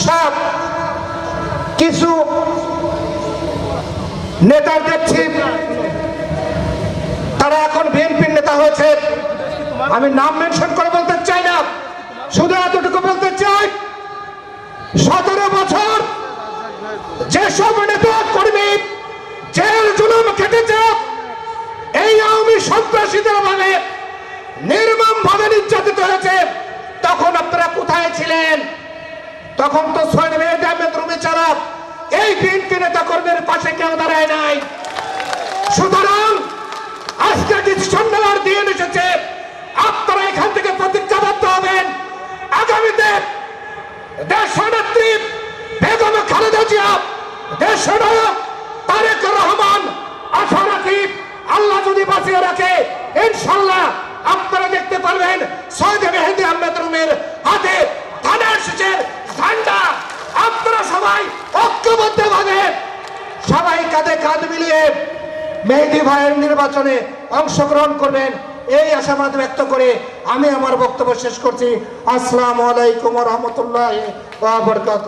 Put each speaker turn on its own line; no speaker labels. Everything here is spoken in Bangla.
সাহেব কিছু নেতা দেখছি তারা এখন বিএনপির নেতা হয়েছে। আমি নাম মেনশন করে বলতে চাই না, শুধু এতটুকু বলতে চাই 17 বছর যেসব নেতা কর্মী জেল জুলুম খেটেছে, এই আওয়ামী সন্ত্রাসীদের মানে নির্মম ভাবে নির্যাতিত হয়েছে, তখন আপনারা কোথায় ছিলেন? তখন তো সৈয়দ মেহেদী আহমেদ রুমী ছাড়া এই বিএনপি নেতা কর্মীর পাশে কেউ দাঁড়ায় নাই। সুতরাং আজকে ডিসিশন নেওয়ার দিন এসেছে, আপনারা এখান থেকে প্রতিজ্ঞাবদ্ধ হবেন আগামীতে দেশনেত্রী বেগম খালেদা জিয়া, দেশনায়ক তারেক রহমান, আশা রাখি আল্লাহ যদি বাঁচিয়ে রাখে ইনশাআল্লাহ আপনারা দেখতে পারবেন সৈয়দ মেহেদী আহমেদ রুমীর হাতে ধানের শীষের ঝান্ডা। আপনারা সবাই ঐক্যবদ্ধভাবে সবাই কাঁধে কাঁধ মিলিয়ে মেহেদী ভাইয়ের নির্বাচনে অংশগ্রহণ করবেন, এই আশাবাদ ব্যক্ত করে আমি আমার বক্তব্য শেষ করছি। আসসালামু আলাইকুম ওয়া রাহমাতুল্লাহি ওয়া বারাকাতুহু।